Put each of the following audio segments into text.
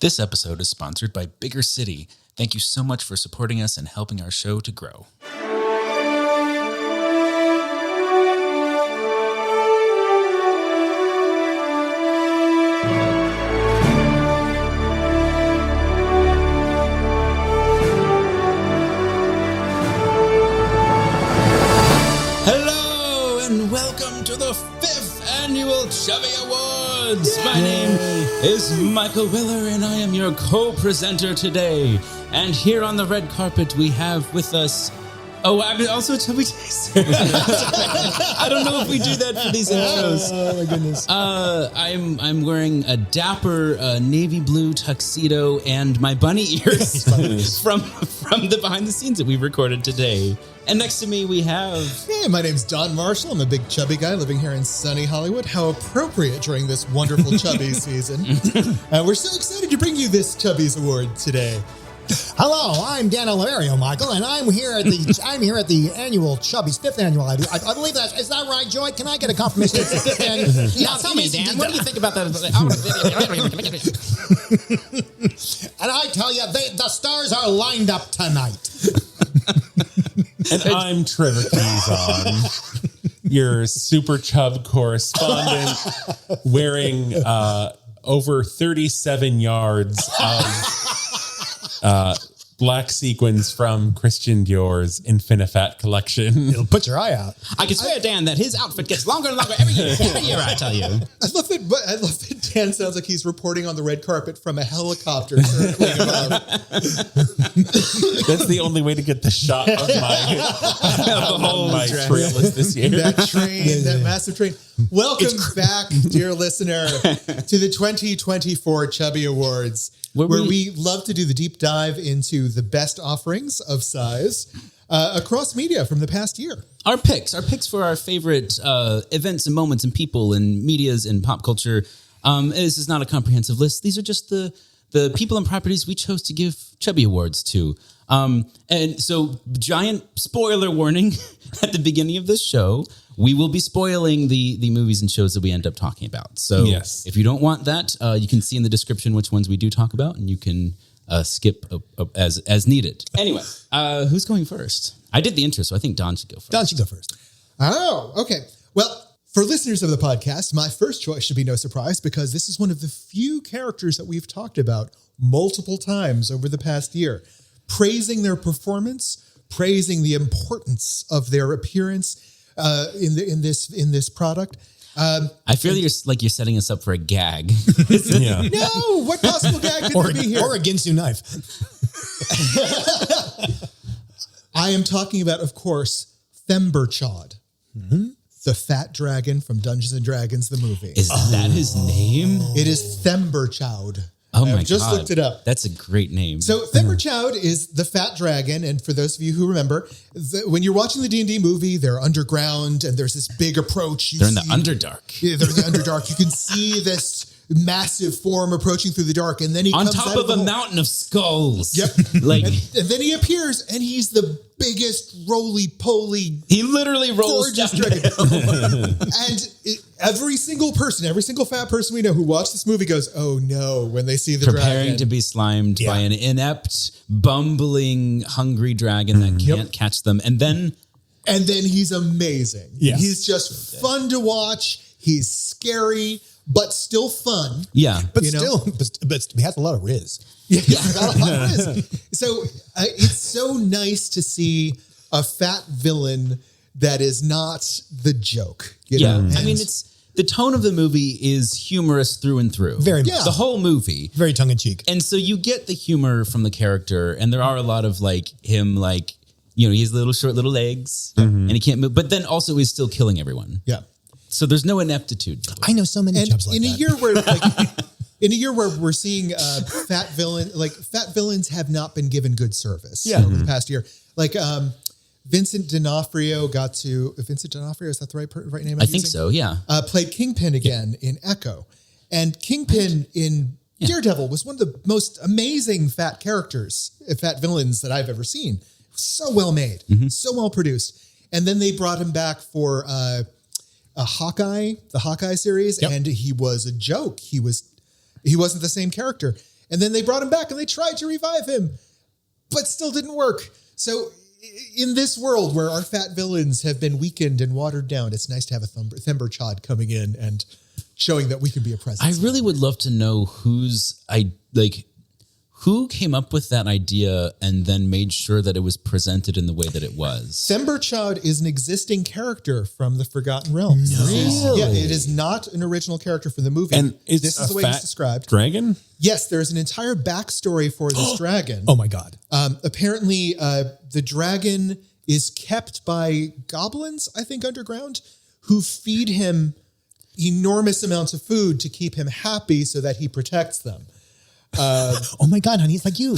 This episode is sponsored by Bigger City. Thank you so much for supporting us and helping our show to grow. Hello and welcome to the 5th annual Chubby Awards. Yay. My name is Michael Willer and I am your co-presenter today. And here on the red carpet we have with us... Oh, I'm also a chubby chaser. I don't know if we do that for these intros. Oh my goodness. I'm wearing a dapper navy blue tuxedo and my bunny ears from the behind the scenes that we recorded today. And next to me we have... Hey, my name's Don Marshall. I'm a big chubby guy living here in sunny Hollywood. How appropriate during this wonderful Chubbies season. We're so excited to bring you this Chubbies Award today. Hello, I'm Dan Oliverio, Michael, and I'm here at the annual Chubbies, 5th annual. I believe is that right, Joy? Can I get a confirmation? Yeah, tell me, Dan, what do you think about that? And I tell you, the stars are lined up tonight. And I'm Trevor Keyson, your super chub correspondent, wearing over 37 yards of black sequins from Christian Dior's Infinifat collection. It'll put your eye out. I can swear, Dan, that his outfit gets longer and longer every year. Every year, I tell you. I love that Dan sounds like he's reporting on the red carpet from a helicopter circling above. That's the only way to get the shot of my trail list this year. That train, that massive train. Welcome back, dear listener, to the 2024 Chubby Awards, where we love to do the deep dive into the best offerings of size across media from the past year. Our picks for our favorite events and moments and people and medias and pop culture. This is not a comprehensive list. These are just the people and properties we chose to give Chubby Awards to. And so, giant spoiler warning at the beginning of this show. We will be spoiling the movies and shows that we end up talking about. So yes. If you don't want that, you can see in the description which ones we do talk about, and you can skip as needed. Anyway, who's going first? I did the intro, so I think Don should go first. Don should go first. Oh, okay. Well, for listeners of the podcast, my first choice should be no surprise because this is one of the few characters that we've talked about multiple times over the past year, praising their performance, praising the importance of their appearance in this product. I feel you're setting us up for a gag. Yeah. No, what possible gag could there be here? Or a Ginsu knife. I am talking about, of course, Themberchaud, the fat dragon from Dungeons and Dragons, the movie. Is that his name? It is Themberchaud. Oh my God. I just looked it up. That's a great name. So Themberchaud is the fat dragon. And for those of you who remember, when you're watching the D&D movie, they're underground and there's this big approach. They're in the Underdark. Yeah, they're in the Underdark. You can see this massive form approaching through the dark. And then he on comes top out of a mountain of skulls. Yep. And then he appears and he's the biggest roly-poly. He literally rolls gorgeous down dragon. And every single fat person we know who watched this movie goes, oh no, when they see the preparing to be slimed by an inept, bumbling, hungry dragon that can't catch them. And then he's amazing. Yes. He's just fun to watch. He's scary, but still fun. Yeah. But he has a lot of riz. Yeah, he's got a lot of riz. So it's so nice to see a fat villain that is not the joke. You know? I mean, the tone of the movie is humorous through and through. Very much. The whole movie. Very tongue-in-cheek. And so you get the humor from the character, and there are a lot of him, he has short little legs, and he can't move, but then also he's still killing everyone. Yeah. So there's no ineptitude. I know so many chubs like that. In a year where we're seeing fat villains have not been given good service over the past year. Vincent D'Onofrio is that the right name? I think so, yeah. Played Kingpin again in Echo. And Kingpin in Daredevil was one of the most amazing fat villains that I've ever seen. So well made, so well produced. And then they brought him back for the Hawkeye series, and he was a joke. He wasn't the same character. And then they brought him back and they tried to revive him, but still didn't work. So in this world where our fat villains have been weakened and watered down, it's nice to have a Themberchaud coming in and showing that we can be a presence. I really would love to know who came up with that idea and then made sure that it was presented in the way that it was. Themberchaud is an existing character from the Forgotten Realms. No. Yeah, it is not an original character for the movie. And it's this is the way it's described. Dragon? Yes, there's an entire backstory for this dragon. Oh my God. Apparently, the dragon is kept by goblins, I think, underground, who feed him enormous amounts of food to keep him happy so that he protects them. Oh my God, honey, it's like you. I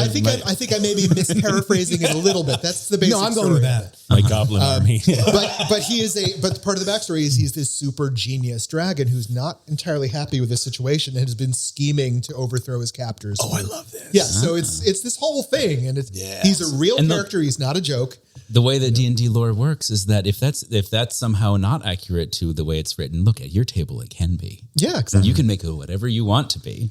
think I may be misparaphrasing it a little bit. That's the basic No, I'm story. going with that. My goblin army. But part of the backstory is he's this super genius dragon who's not entirely happy with his situation and has been scheming to overthrow his captors. Oh, I love this. Yeah, so it's this whole thing, and he's a real character. He's not a joke. The way that D&D lore works is that if that's somehow not accurate to the way it's written, look, at your table it can be. Yeah, exactly. You can make it whatever you want to be.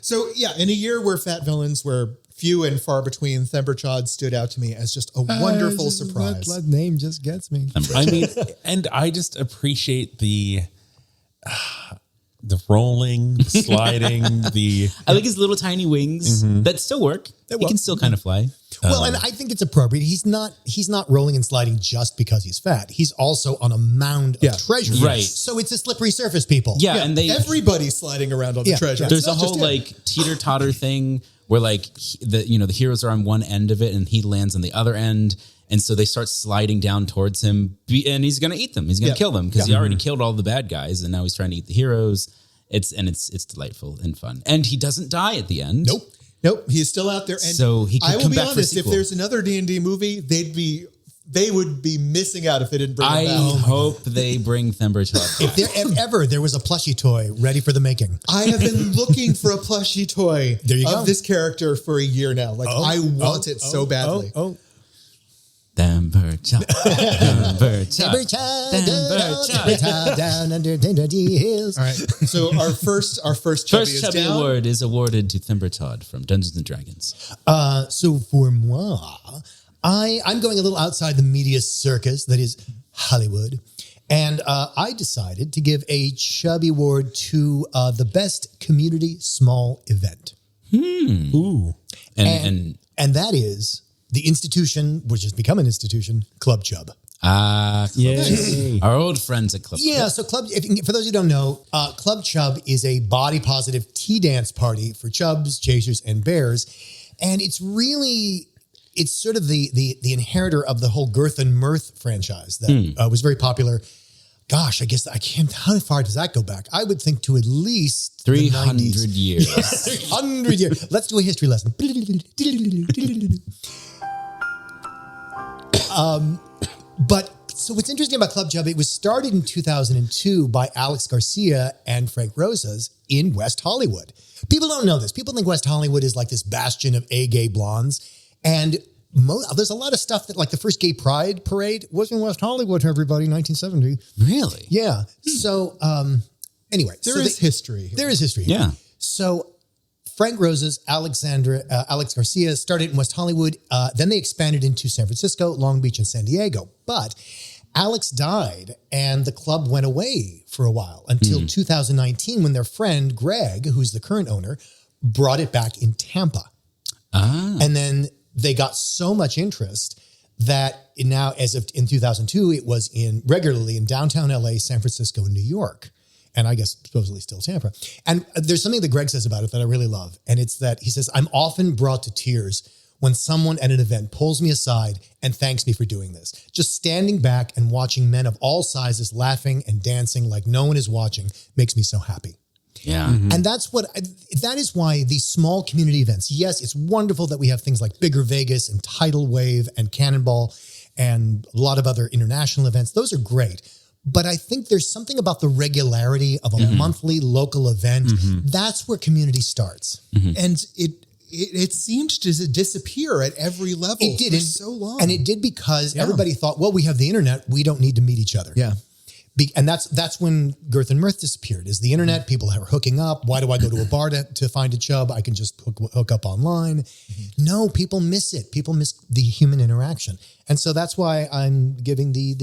So yeah, in a year where fat villains were few and far between, Themberchaud stood out to me as just a wonderful surprise. That name just gets me. I mean, and I just appreciate the rolling, sliding, I like his little tiny wings that still work. He can still kind of fly. Well, and I think it's appropriate. He's not rolling and sliding just because he's fat. He's also on a mound of treasure. Right. So it's a slippery surface, people. Yeah, and everybody's sliding around on the treasure. There's It's a not whole just him. teeter-totter thing where the heroes are on one end of it and he lands on the other end. And so they start sliding down towards him and he's going to eat them. He's going to kill them because he already killed all the bad guys and now he's trying to eat the heroes. It's delightful and fun. And he doesn't die at the end. Nope. He's still out there. And so he could come back for a honest, if sequel. there's another D&D movie, they would be missing out if they didn't bring him I back. hope they bring Themberchaud back. If ever there was a plushie toy ready for the making. I have been looking for a plushie toy of this character for a year now. I want it so badly. Themberchaud. Down under the hills. All right. So our first Chubby is Chubby down. Award is awarded to Themberchaud from Dungeons and Dragons. So for moi, I'm going a little outside the media circus that is Hollywood. And I decided to give a Chubby Award to the best community small event. Ooh. And that is the institution, which has become an institution, Club Chub. Yay. Our old friends at Club Chub. Yeah, so for those who don't know, Club Chub is a body positive tea dance party for chubs, chasers, and bears. And it's sort of the inheritor of the whole Girth and Mirth franchise that was very popular. Gosh, I guess how far does that go back? I would think to at least 300 years. 300 years. Let's do a history lesson. But so what's interesting about Club Chub, it was started in 2002 by Alex Garcia and Frank Rosas in West Hollywood. People don't know this. People think West Hollywood is like this bastion of gay blondes. And there's a lot of stuff that, like the first gay pride parade was in West Hollywood, everybody, 1970. Really? Yeah. So anyway. There is history. There is history. Yeah. So Frank Rosas, Alex Garcia started in West Hollywood. Then they expanded into San Francisco, Long Beach, and San Diego. But Alex died and the club went away for a while until 2019 when their friend Greg, who's the current owner, brought it back in Tampa. And then they got so much interest that now, as of in 2002, it was regularly in downtown LA, San Francisco, and New York. And I guess supposedly still Tampa. And there's something that Greg says about it that I really love. And it's that he says, I'm often brought to tears when someone at an event pulls me aside and thanks me for doing this. Just standing back and watching men of all sizes laughing and dancing like no one is watching makes me so happy. Yeah. And that is why these small community events, yes, it's wonderful that we have things like Bigger Vegas and Tidal Wave and Cannonball and a lot of other international events. Those are great. But I think there's something about the regularity of a monthly local event. That's where community starts. And it seemed to disappear at every level. It did for so long. And it did because everybody thought, well, we have the internet. We don't need to meet each other. Yeah. And that's when Girth and Mirth disappeared. Is the internet, people are hooking up. Why do I go to a bar to find a chub? I can just hook up online. No, people miss it. People miss the human interaction. And so that's why I'm giving the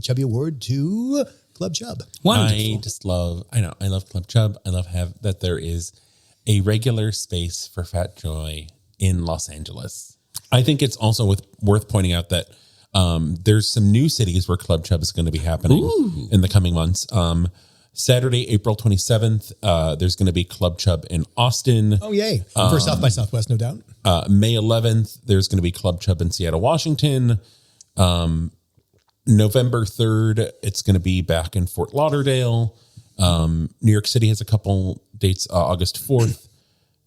Chubby Award to Club Chub. Wonderful. I love Club Chub. I love that there is a regular space for Fat Joy in Los Angeles. I think it's also worth pointing out that there's some new cities where Club Chub is going to be happening in the coming months. Saturday, April 27th, there's going to be Club Chub in Austin. Oh, yay. For South by Southwest, no doubt. May 11th, there's going to be Club Chub in Seattle, Washington. November 3rd, it's going to be back in Fort Lauderdale. New York City has a couple dates, August 4th,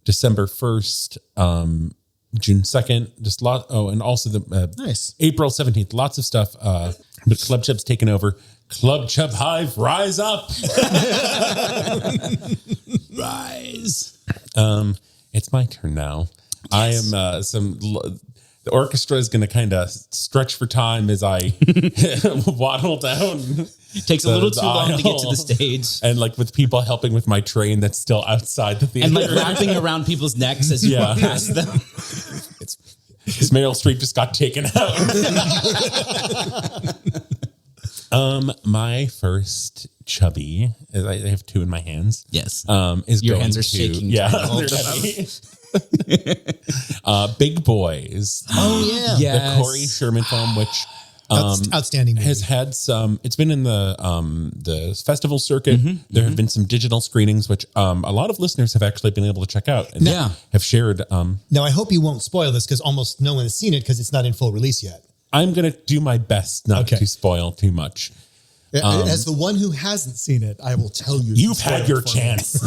December 1st, June 2nd, and also the Nice. April 17th. Lots of stuff. But Club Chub's taken over. Club Chub Hive, rise up. Rise. It's my turn now. Yes. I am the orchestra is going to kind of stretch for time as I waddle down. It takes a little too long to get to the stage. And like with people helping with my train that's still outside the theater. And like wrapping around people's necks as you walk past them. It's Meryl Streep just got taken out. My first chubby, I have two in my hands. Yes. Is your going hands are to, shaking. Yeah. Big Boys. Oh, yeah. The Corey Sherman film, which outstanding movie. has had some. It's been in the festival circuit. There have been some digital screenings, which a lot of listeners have actually been able to check out and have shared. Now, I hope you won't spoil this because almost no one has seen it because it's not in full release yet. I'm going to do my best not to spoil too much. As the one who hasn't seen it, I will tell you. You've had your chance.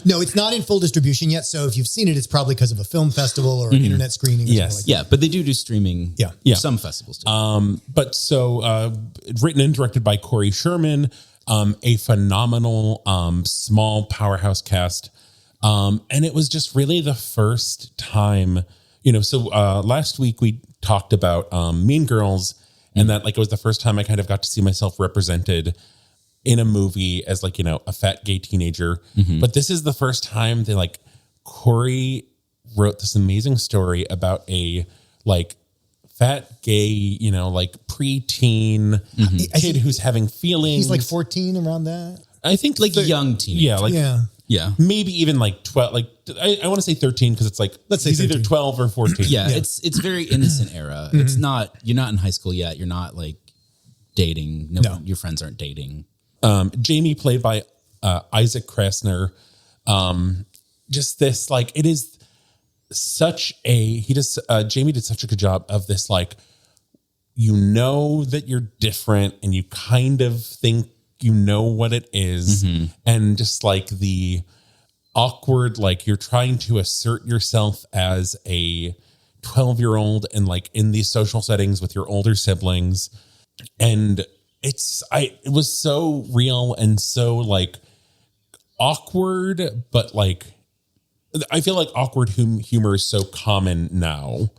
No, it's not in full distribution yet. So if you've seen it, it's probably because of a film festival or an internet screening. Or Yes. something like Yeah, but they do streaming. Yeah. Some festivals do. But so written and directed by Corey Sherman, a phenomenal small powerhouse cast. And it was just really the first time, so last week we talked about Mean Girls, and that like it was the first time I kind of got to see myself represented in a movie as like, a fat gay teenager. But this is the first time Corey wrote this amazing story about a like fat gay, preteen kid who's having feelings. He's like 14 around that. I think Like young teenager. Yeah. maybe even like 12. Like I want to say 13 because it's like Let's say he's 13. either 12 or 14. Yeah, it's very innocent era. It's not, you're not in high school yet. You're not like dating. No. Your friends aren't dating. Jamie, played by Isaac Krasner. Just this, like, it is such a, Jamie did such a good job of this, like, that you're different and you kind of think you know what it is. And just like the awkward, like you're trying to assert yourself as a 12-year-old and like in these social settings with your older siblings. And it was so real and so like awkward, but like, I feel like awkward humor is so common now.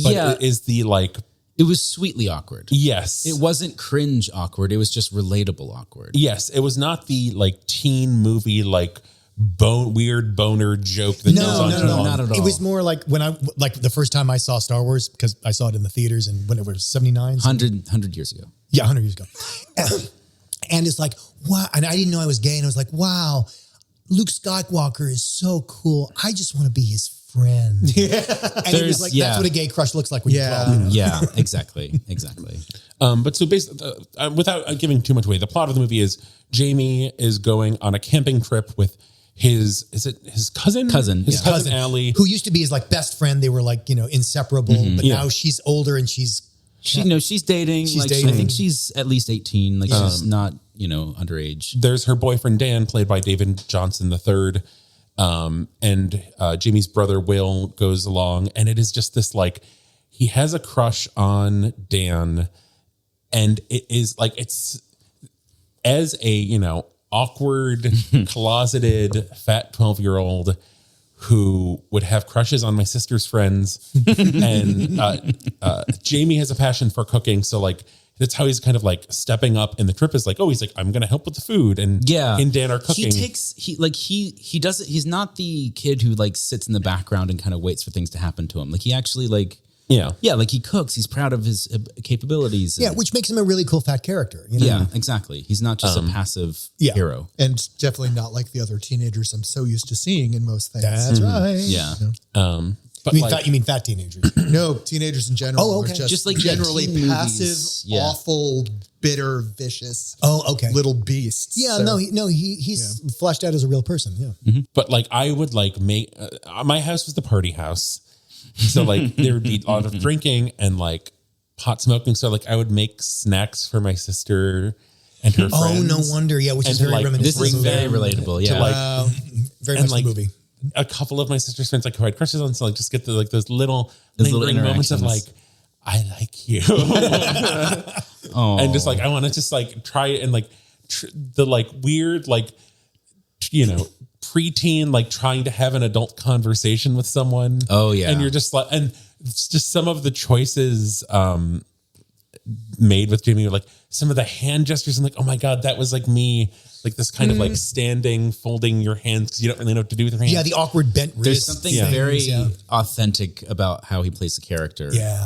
But it is the like, It was sweetly awkward. yes. It wasn't cringe awkward. It was just relatable awkward. Yes, it was not the like teen movie like weird boner joke that goes on too long. not at all. It was more like when the first time I saw Star Wars, because I saw it in the theaters and when it was 79. 100 years ago. Yeah, 100 years ago. And it's like, wow. And I didn't know I was gay. And I was like, wow, Luke Skywalker is so cool. I just want to be his friend. And it was like, that's what a gay crush looks like when you're 12. Yeah, exactly. But so basically, without giving too much away, the plot of the movie is Jamie is going on a camping trip with his cousin? His cousin Allie. Who used to be his like best friend. They were like, inseparable. But now she's older and she's dating. She's like, dating. I think she's at least 18. Like she's not, underage. There's her boyfriend Dan, played by David Johnson III. And Jamie's brother Will goes along, and it is just this like he has a crush on Dan, and it is like it's as a awkward closeted fat 12-year-old who would have crushes on my sister's friends, and Jamie has a passion for cooking, so like that's how he's kind of like stepping up in the trip is like, oh, he's like, I'm going to help with the food. And he and Dan are cooking. He does it. He's not the kid who like sits in the background and kind of waits for things to happen to him. Like he actually like, like he cooks. He's proud of his capabilities. Yeah, which makes him a really cool fat character. You know? Yeah, exactly. He's not just a passive hero. And definitely not like the other teenagers I'm so used to seeing in most things. That's right. Yeah. But You mean fat teenagers? No, teenagers in general. Oh, okay. Are just like generally teen passive, movies. awful, bitter, vicious. Oh, okay. Little beasts. Yeah, So- he's fleshed out as a real person. Yeah. But like I would like make my house was the party house, so like there would be a lot of drinking and like pot smoking. So like I would make snacks for my sister and her Oh, friends. no wonder. Yeah, which is And very like, reminiscent. This is of the very movie. relatable. to Yeah. like Very and much like the movie. a couple of my sister's friends like who had crushes on, so like just get the like those little little lingering moments of like, interactions. I like you, and just like I want to just like try and like the like weird like preteen like trying to have an adult conversation with someone. Oh, yeah. and you're just like, and it's just some of the choices made with Jamie, like some of the hand gestures, and like, oh my god, that was like me, like this kind of like standing, folding your hands because you don't really know what to do with your hands. Yeah, the awkward bent wrist. There's something things, very yeah. authentic about how he plays the character. Yeah.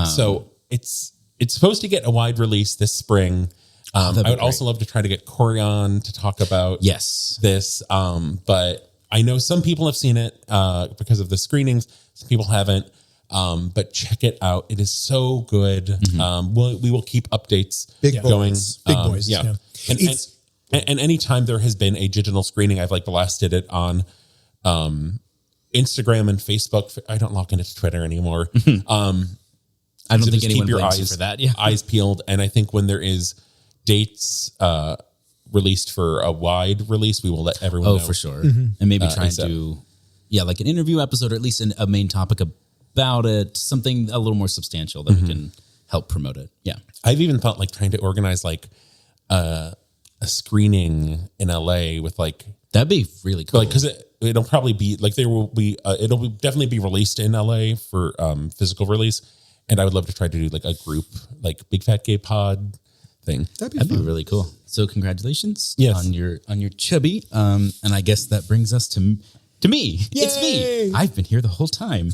So it's supposed to get a wide release this spring. I that'd be would also love to try to get Corey on to talk about Yes. this. But I know some people have seen it because of the screenings. Some people haven't. But check it out. It is so good. We will keep updates Big going. boys. Big boys, Yeah. yeah. And, It's- and anytime there has been a digital screening, I've like blasted it on Instagram and Facebook. I don't log into Twitter anymore. I don't think Just anyone keep your blames you eyes for that. Yeah. eyes peeled. And I think when there is dates released for a wide release, we will let everyone know. For sure. And maybe try and ASAP. do, like an interview episode or at least a main topic about it, something a little more substantial that we can help promote it. Yeah. I've even thought like trying to organize like a screening in LA with like That'd be really cool. like because it'll probably be like there will be it'll definitely be released in LA for physical release, and I would love to try to do like a group like Big Fat Gay Pod thing. That'd be really cool. So congratulations Yes. on your chubby. And I guess that brings us to me. It's me. I've been here the whole time.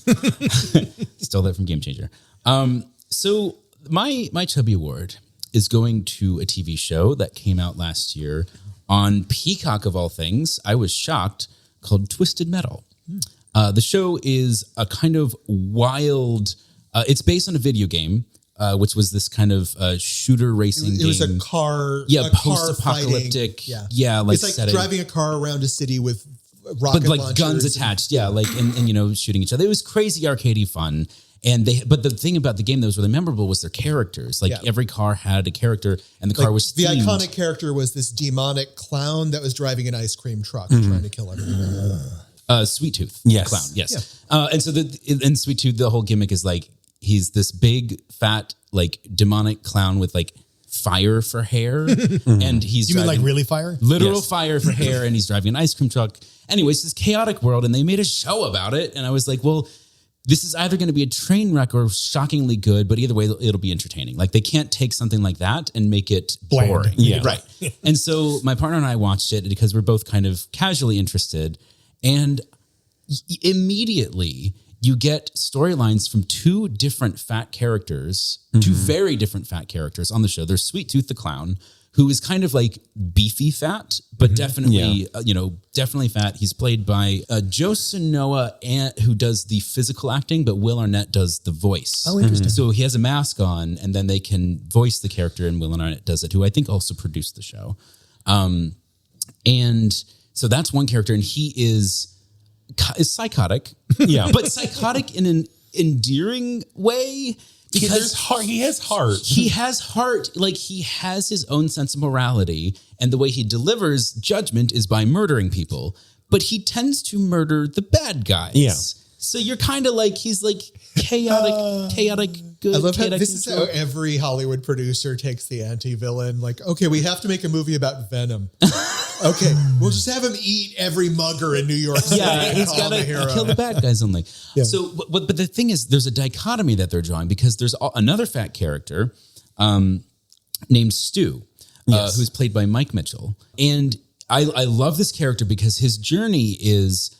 Stole that from Game Changer. So my Chubby Award is going to a TV show that came out last year on Peacock of all things. I was shocked, called Twisted Metal. The show is a kind of wild. It's based on a video game, which was this kind of shooter racing game. It was a car. Yeah, a car post-apocalyptic. fighting. Yeah, like it's like setting. driving a car around a city with rocket But like launchers. guns attached. Yeah, like and shooting each other. It was crazy arcadey fun. And but the thing about the game that was really memorable was their characters. Like every car had a character, and the car was the themed. iconic character was this demonic clown that was driving an ice cream truck trying to kill everyone. Sweet Tooth. Yes. Clown. Yes. And so in Sweet Tooth, the whole gimmick is like he's this big, fat, like demonic clown with like fire for hair, and he's You mean like driving really fire? literal Yes. fire for hair, and he's driving an ice cream truck. Anyways, this chaotic world, and they made a show about it, and I was like, well, this is either going to be a train wreck or shockingly good, but either way, it'll be entertaining. Like they can't take something like that and make it Bland. boring. Yeah. Right. And so my partner and I watched it because we're both kind of casually interested, and immediately you get storylines from two different fat characters, two very different fat characters on the show. There's Sweet Tooth the clown, who is kind of like beefy fat, but definitely, definitely fat. He's played by Joe Sanoa, who does the physical acting, but Will Arnett does the voice. Oh, interesting. So he has a mask on, and then they can voice the character, and Will Arnett does it, who I think also produced the show. And so that's one character, and he is psychotic, but psychotic in an endearing way. Because he has heart. He has heart, like he has his own sense of morality, and the way he delivers judgment is by murdering people, but he tends to murder the bad guys. Yeah. So you're kind of like, he's like chaotic, good. I love how chaotic this is neutral. how every Hollywood producer takes the anti-villain. Like, okay, we have to make a movie about Venom. Okay, we'll just have him eat every mugger in New York City. Yeah, and he's call got him a to hero. kill the bad guys only. So, but the thing is, there's a dichotomy that they're drawing because there's another fat character named Stu, who's played by Mike Mitchell. And I love this character because his journey is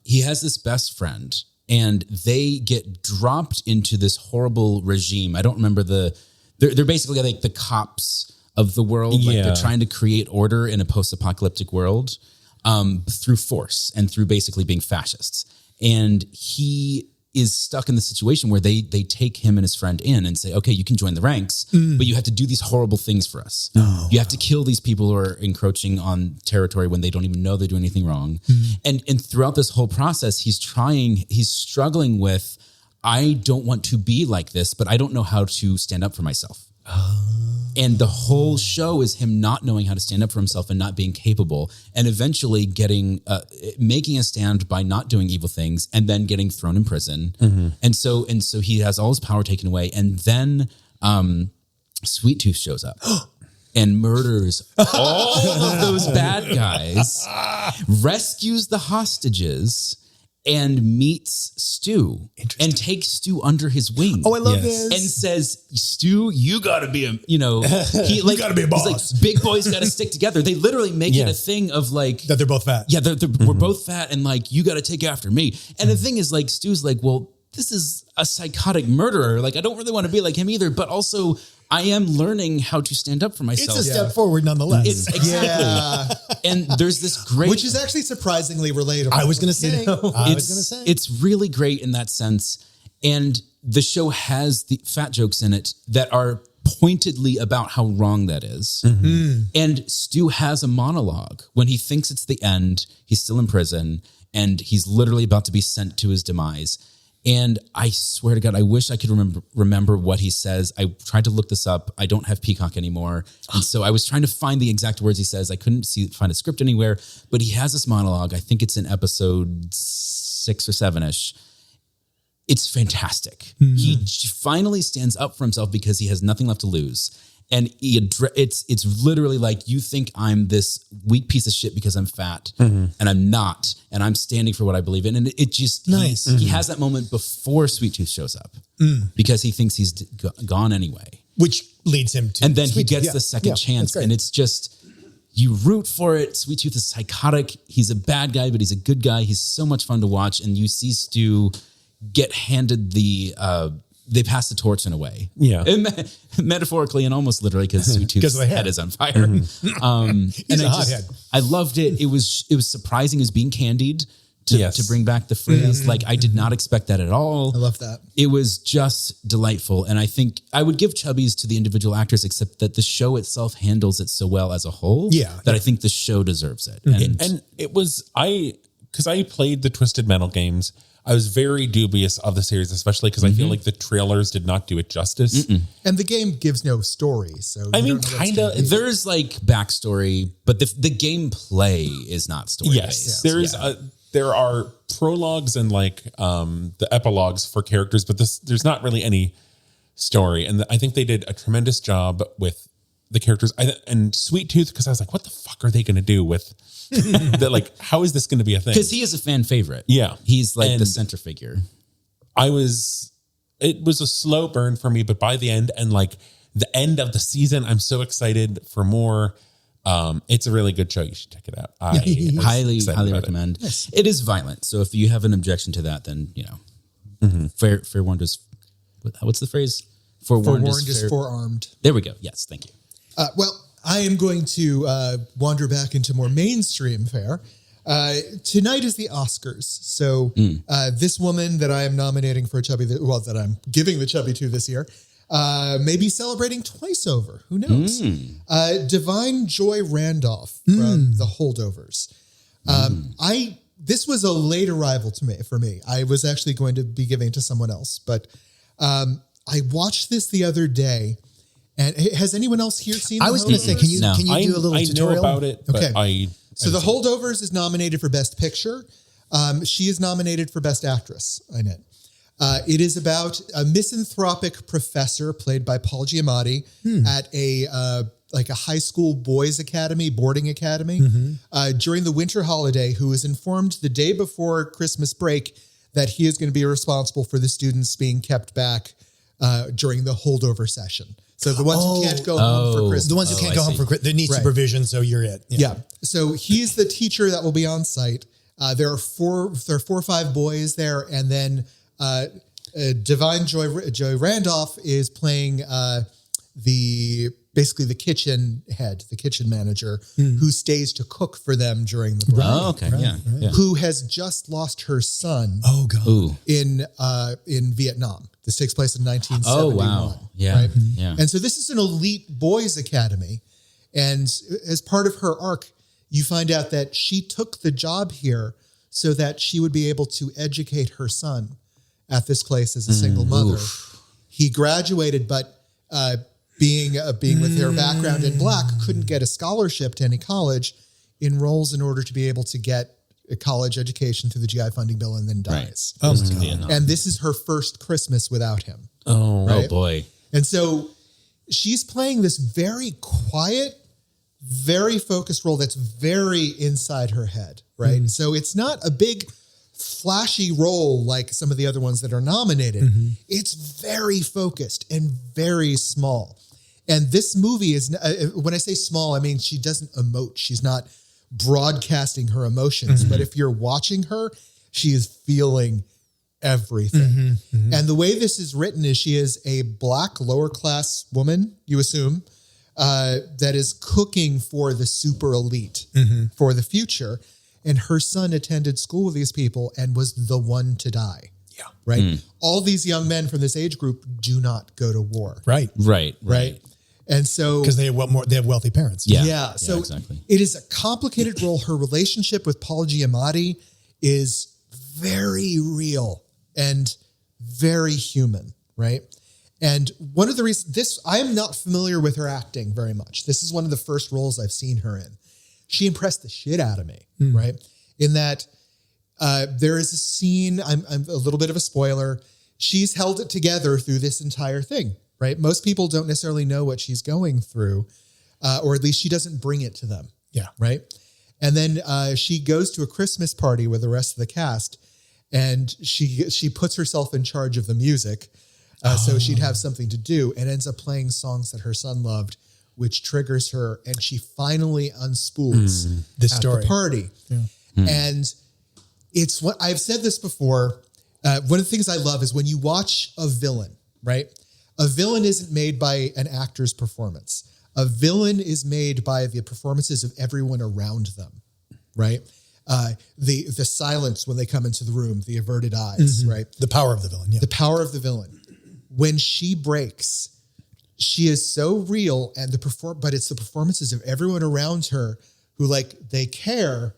he has this best friend and they get dropped into this horrible regime. I don't remember they're basically like the cops of the world. Like they're trying to create order in a post-apocalyptic world through force and through basically being fascists. And he is stuck in the situation where they take him and his friend in and say, okay, you can join the ranks, but you have to do these horrible things for us. You have to kill these people who are encroaching on territory when they don't even know they're doing anything wrong. And throughout this whole process, he's struggling with, I don't want to be like this, but I don't know how to stand up for myself. And the whole show is him not knowing how to stand up for himself and not being capable, and eventually making a stand by not doing evil things, and then getting thrown in prison. And so he has all his power taken away, and then Sweet Tooth shows up and murders all of those bad guys, rescues the hostages, and meets Stu and takes Stu under his wing. Oh, I love this. And says, Stu, you gotta be you gotta be a boss. He's like, big boys gotta stick together. They literally make it a thing of like that they're both fat. Yeah, we're both fat, and like, you gotta take after me. And the thing is, like, Stu's like, well, this is a psychotic murderer. Like, I don't really want to be like him either, but also I am learning how to stand up for myself. It's a step forward nonetheless. Exactly. And there's this great... Which is actually surprisingly relatable. I was going to say. It's really great in that sense. And the show has the fat jokes in it that are pointedly about how wrong that is. And Stu has a monologue. When he thinks it's the end, he's still in prison, and he's literally about to be sent to his demise. And I swear to God, I wish I could remember what he says. I tried to look this up. I don't have Peacock anymore. And so I was trying to find the exact words he says. I couldn't find a script anywhere, but he has this monologue. I think it's in episode 6 or 7-ish. It's fantastic. He finally stands up for himself because he has nothing left to lose. And it's literally like, you think I'm this weak piece of shit because I'm fat, and I'm not, and I'm standing for what I believe in. And it just, nice. He has that moment before Sweet Tooth shows up because he thinks he's gone anyway. Which leads him to... And then he gets the second chance, and it's just, you root for it. Sweet Tooth is psychotic. He's a bad guy, but he's a good guy. He's so much fun to watch. And you see Stu get handed they pass the torch in a way. Yeah. Metaphorically and almost literally, because Sweet Tooth's head is on fire. He's a hothead. I loved it. It was surprising as being candied to bring back the phrase. Like, I did not expect that at all. I love that. It was just delightful. And I think I would give Chubbies to the individual actors, except that the show itself handles it so well as a whole that I think the show deserves it. And it was, because I played the Twisted Metal games, I was very dubious of the series, especially because I feel like the trailers did not do it justice. And the game gives no story. So I mean, kind of. There's like backstory, but the gameplay is not story based. There are prologues and like the epilogues for characters, but there's not really any story. And I think they did a tremendous job with the characters. And Sweet Tooth, because I was like, what the fuck are they going to do with that? Like, how is this going to be a thing? Because he is a fan favorite. Yeah. He's like the center figure. It was a slow burn for me, but by the end and like the end of the season, I'm so excited for more. It's a really good show. You should check it out. I highly recommend. Yes. It is violent. So if you have an objection to that, then, fair warned is, what's the phrase? Forewarned is forearmed. There we go. Yes. Thank you. Well, I am going to wander back into more mainstream fare. Tonight is the Oscars. So this woman that I am nominating for a Chubby, that I'm giving the Chubby to this year, may be celebrating twice over. Who knows? Divine Joy Randolph from The Holdovers. This was a late arrival for me. I was actually going to be giving it to someone else, but I watched this the other day. And has anyone else here seen I was going to say, can you do a little tutorial? I know about it, but okay. So The Holdovers is nominated for Best Picture. She is nominated for Best Actress in it. It is about a misanthropic professor played by Paul Giamatti at a high school boys academy, boarding academy, during the winter holiday, who is informed the day before Christmas break that he is going to be responsible for the students being kept back during the holdover session. So the ones who can't go home for Christmas. The ones who can't go home for Christmas, they need Right. supervision, so you're it. Yeah. So he's the teacher that will be on site. There are four or five boys there, and then Divine Joy Randolph is playing basically the kitchen head, the kitchen manager, who stays to cook for them during the break. Oh, okay. Yeah. Who has just lost her son Oh God. Ooh. in Vietnam. This takes place in 1971. Oh, wow. Yeah. Right? Yeah. And so this is an elite boys' academy. And as part of her arc, you find out that she took the job here so that she would be able to educate her son at this place as a single mother. He graduated, but being with their background in black, couldn't get a scholarship to any college, enrolls in order to be able to get a college education through the GI funding bill, and then dies. Oh my God. And this is her first Christmas without him. Oh, Right? Oh boy. And so she's playing this very quiet, very focused role that's very inside her head, right? So it's not a big, flashy role like some of the other ones that are nominated. It's very focused and very small. And this movie is, when I say small, I mean she doesn't emote. She's not broadcasting her emotions. But if you're watching her, she is feeling everything. And the way this is written is she is a black lower class woman, you assume, that is cooking for the super elite for the future. And her son attended school with these people and was the one to die. Yeah. Right. All these young men from this age group do not go to war. Right. Right. And so, Because they have wealthy parents. Yeah. so exactly. it is a complicated role. Her relationship with Paul Giamatti is very real and very human, right? And one of the reasons I am not familiar with her acting very much. This is one of the first roles I've seen her in. She impressed the shit out of me, right? In that there is a scene, I'm a little bit of a spoiler. She's held it together through this entire thing, right? Most people don't necessarily know what she's going through, or at least she doesn't bring it to them. Yeah. Right. And then she goes to a Christmas party with the rest of the cast, and she puts herself in charge of the music. So she'd have something to do, and ends up playing songs that her son loved, which triggers her, and she finally unspools This at story. the party. And it's what I've said this before. One of the things I love is when you watch a villain, right? A villain isn't made by an actor's performance. A villain is made by the performances of everyone around them, right? The silence when they come into the room, the averted eyes, right? The power of the villain. Yeah. The power of the villain. When she breaks, she is so real, and but it's the performances of everyone around her who they care,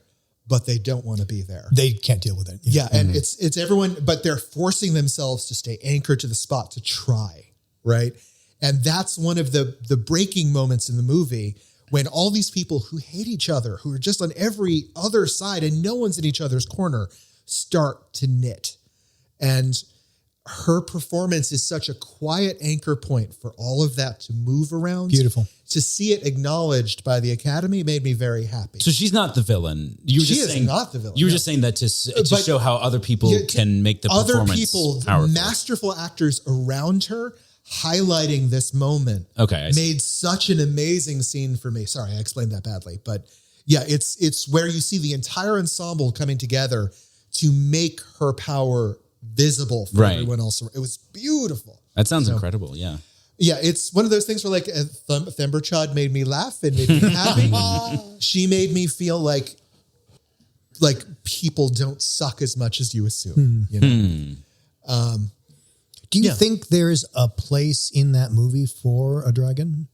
but they don't want to be there. They can't deal with it. Yeah. And it's everyone, but they're forcing themselves to stay anchored to the spot to try. Right. And that's one of the breaking moments in the movie, when all these people who hate each other, who are just on every other side and no one's in each other's corner, start to knit. And her performance is such a quiet anchor point for all of that to move around. Beautiful. To see it acknowledged by the Academy made me very happy. So she's not the villain. You were She just is saying, not the villain, You were no. just saying that to But show how other people can make the other performance people, powerful. masterful actors around her, highlighting this moment. Okay, I see. Made such an amazing scene for me. Sorry, I explained that badly, but yeah, it's where you see the entire ensemble coming together to make her power visible for everyone else. It was beautiful. That sounds incredible. Yeah. Yeah, it's one of those things where Themberchad made me laugh and made me happy. She made me feel like people don't suck as much as you assume. You know? Do you think there's a place in that movie for a dragon?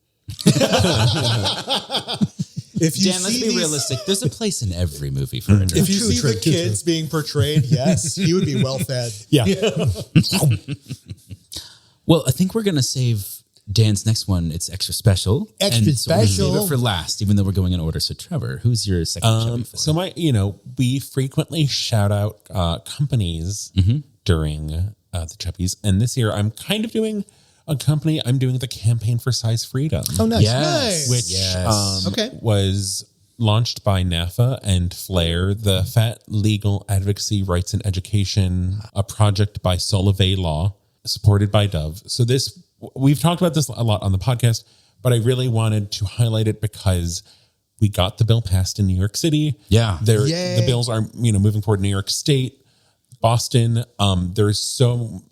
If you Dan, let's see be these- realistic. There's a place in every movie for a dragon. If you see the kids being portrayed, yes, he would be well fed. Yeah. Well, I think we're going to save Dan's next one. It's extra special. Extra and so we're gonna special. Save it for last, even though we're going in order. So Trevor, who's your second Chubby for? So we frequently shout out companies during the Chubbies, and this year I'm kind of doing a company. I'm doing the Campaign for Size Freedom. Oh, nice. Yes. which Okay. was launched by NAFA and Flair, the Fat Legal Advocacy, Rights and Education, a project by Solvay Law, supported by Dove. So this we've talked about this a lot on the podcast, but I really wanted to highlight it because we got the bill passed in New York City. Yeah. The bills are, moving forward in New York State, Boston. There's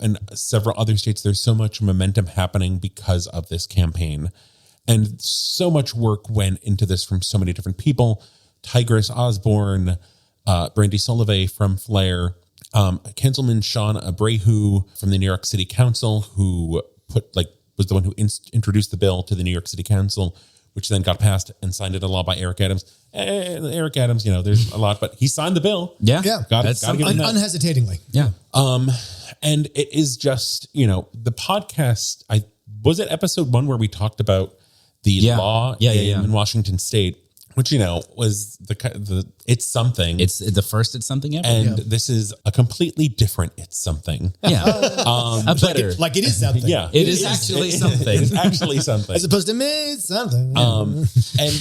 and several other states, there's so much momentum happening because of this campaign. And so much work went into this from so many different people. Tigress Osborne, Brandy Sullivan from Flair, Councilman Sean Abreu from the New York City Council, who was the one who introduced the bill to the New York City Council, which then got passed and signed into law by Eric Adams. Eric Adams, there's a lot, but he signed the bill. Yeah. Gotta give him that. Unhesitatingly. Yeah. And it is just, the podcast, was it episode 1 where we talked about the law in Washington State, which, was it's something. It's the first It's Something ever. And this is a completely different It's Something. Yeah. A better. Like it is something. Yeah. It is actually something. It's actually something. As opposed to me, it's something. And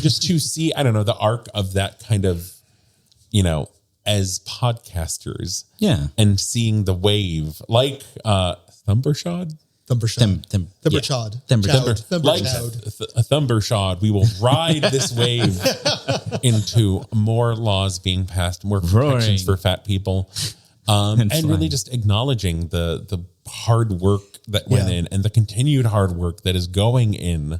just to see, I don't know, the arc of that kind of, as podcasters. Yeah. And seeing the wave, like Thumbershod. A Thumbershod, we will ride this wave into more laws being passed, more protections for fat people, and really just acknowledging the hard work that went in and the continued hard work that is going in,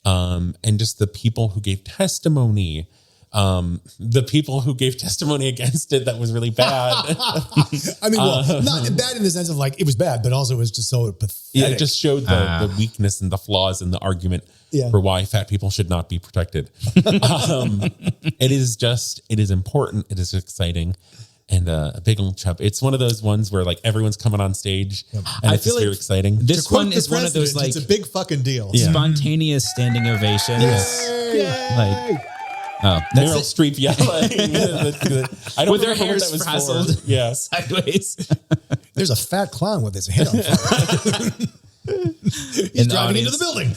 and just the people who gave testimony. The people who gave testimony against it that was really bad. I mean, not bad in the sense of like it was bad, but also it was just so pathetic. Yeah, it just showed the weakness and the flaws in the argument for why fat people should not be protected. It is important. It is exciting. And a big old chub. It's one of those ones where like everyone's coming on stage and it's just very exciting. This one is one of those like it's a big fucking deal. Spontaneous standing ovations. Yay! Meryl Streep yelling. I don't with their remember hair what that was frazzled. for. Yes. Sideways. There's a fat clown with his head on fire. He's driving into the building.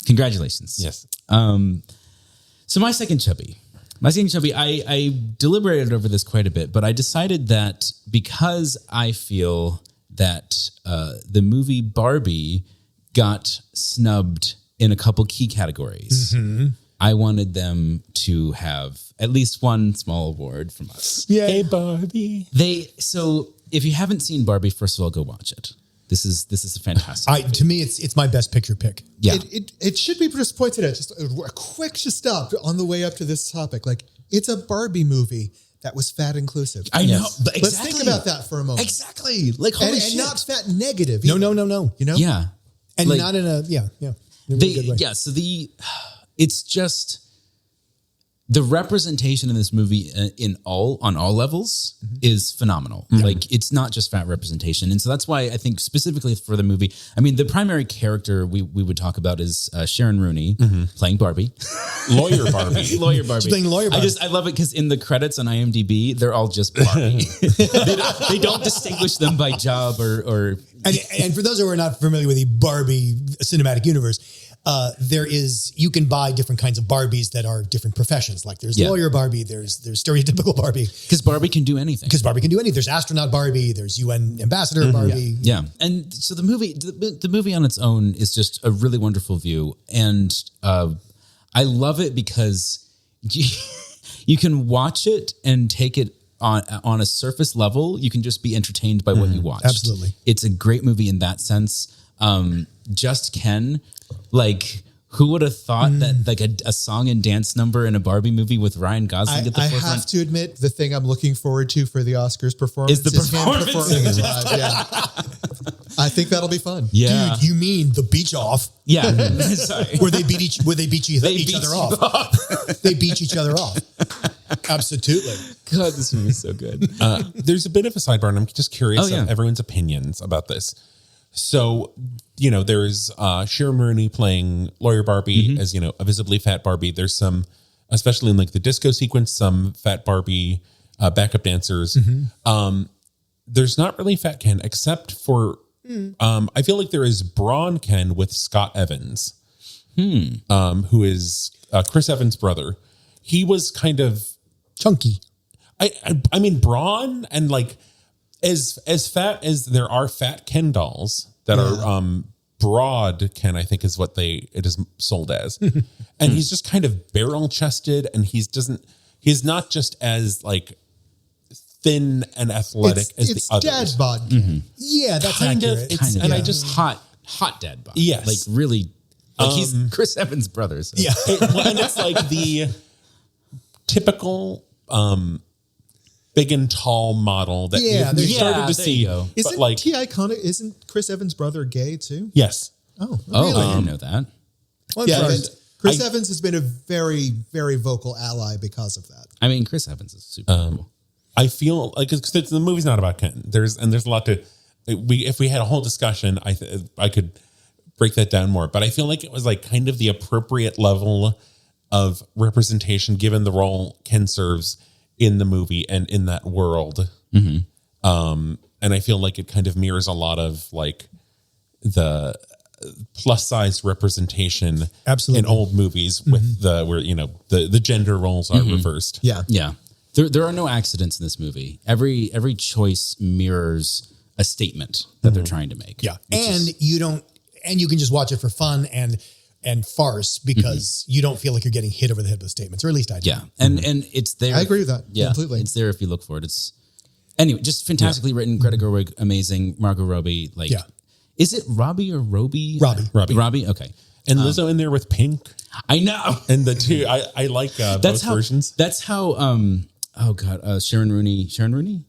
Congratulations. Yes. So my second chubby, I deliberated over this quite a bit, but I decided that because I feel that the movie Barbie got snubbed in a couple key categories, I wanted them to have at least one small award from us. Yeah. Hey, Barbie. So if you haven't seen Barbie, first of all, go watch it. This is a fantastic movie. To me, it's my best picture pick. Yeah. It should be just pointed out, just a quick stop on the way up to this topic. Like, it's a Barbie movie that was fat inclusive. I know. But Let's think about that for a moment. Exactly. Like, holy shit. And not fat negative. No. Yeah. And Like, not in a, in a really good way. Yeah, so it's just the representation in this movie on all levels is phenomenal. Like, it's not just fat representation. And so that's why I think specifically for the movie, I mean, the primary character we would talk about is Sharon Rooney playing Barbie. Lawyer Barbie. Lawyer Barbie. She's playing Lawyer Barbie. I love it because in the credits on IMDb, they're all just Barbie. they don't distinguish them by job or And for those who are not familiar with the Barbie cinematic universe, you can buy different kinds of Barbies that are different professions. Like there's lawyer Barbie, there's stereotypical Barbie. because Barbie can do anything. Because Barbie can do anything. There's astronaut Barbie, there's UN ambassador Barbie. Yeah. And so the movie on its own is just a really wonderful view. And I love it because you can watch it and take it on a surface level. You can just be entertained by what you watched. Absolutely. It's a great movie in that sense. Just Ken, like, who would have thought that like a song and dance number in a Barbie movie with Ryan Gosling at the I forefront? have to admit, the thing I'm looking forward to for the Oscars performance Is the performance. him performing it live. Yeah. I think that'll be fun. Yeah. Dude, you mean the beach off? Yeah. Sorry. Where they beat each other off. They beat each other off. Absolutely. God, this movie is so good. There's a bit of a sidebar, and I'm just curious Oh, yeah. of everyone's opinions about this. So, there's Sharon Rooney playing Lawyer Barbie as, a visibly fat Barbie. There's some, especially in like the disco sequence, some fat Barbie backup dancers. There's not really fat Ken, except for, I feel like there is brawn Ken with Scott Evans, who is Chris Evans' brother. He was kind of Chunky. I mean, brawn and like, as fat as there are fat Ken dolls that are broad Ken, I think is what it is sold as. And he's just kind of barrel chested, and he's not just as like thin and athletic as the others. It's dad bod. Yeah, that's Kind of. accurate. It's- and I I just- just hot dad bod. Yes. like really, like he's Chris Evans' brother. So. Yeah. And it's like the typical big and tall model that Yeah, you there's- started Yeah, to there see. you go. Isn't But like, T.I. Connick, isn't Chris Evans' brother gay too? yes. Oh, Oh, really? I didn't know that. Well, Yeah, sorry. and Chris Evans has been a very, very vocal ally because of that. I mean, Chris Evans is super cool. I feel like because the movie's not about Ken. There's a lot to if we had a whole discussion, I could break that down more. But I feel like it was like kind of the appropriate level of representation given the role Ken serves in the movie and in that world. And I feel like it kind of mirrors a lot of like the plus size representation Absolutely. in old movies with where the gender roles are reversed. Yeah. Yeah. There are no accidents in this movie. Every choice mirrors a statement that they're trying to make. Yeah, and you can just watch it for fun and farce because you don't feel like you're getting hit over the head with statements, or at least I do. Yeah. And it's there. I agree with that Yeah, completely. It's there if you look for it. It's anyway, just fantastically written. Greta Gerwig, amazing. Margot Robbie, like, Yeah. is it Robbie or Robbie? Robbie. Robbie. Okay. And Lizzo in there with Pink, I know. and the two I like both versions. That's how. Sharon Rooney. Sharon Rooney.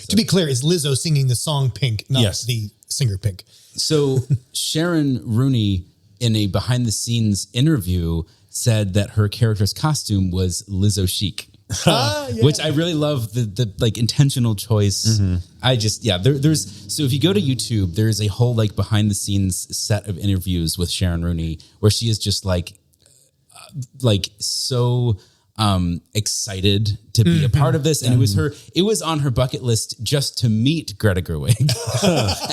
To be clear, is Lizzo singing the song Pink, not Yes. the singer Pink. So Sharon Rooney, in a behind the scenes interview, said that her character's costume was Lizzo chic. Which I really love the like intentional choice. I just, there's, so if you go to YouTube, there's a whole like behind the scenes set of interviews with Sharon Rooney where she is just like so excited to be a part of this. And it was on her bucket list just to meet Greta Gerwig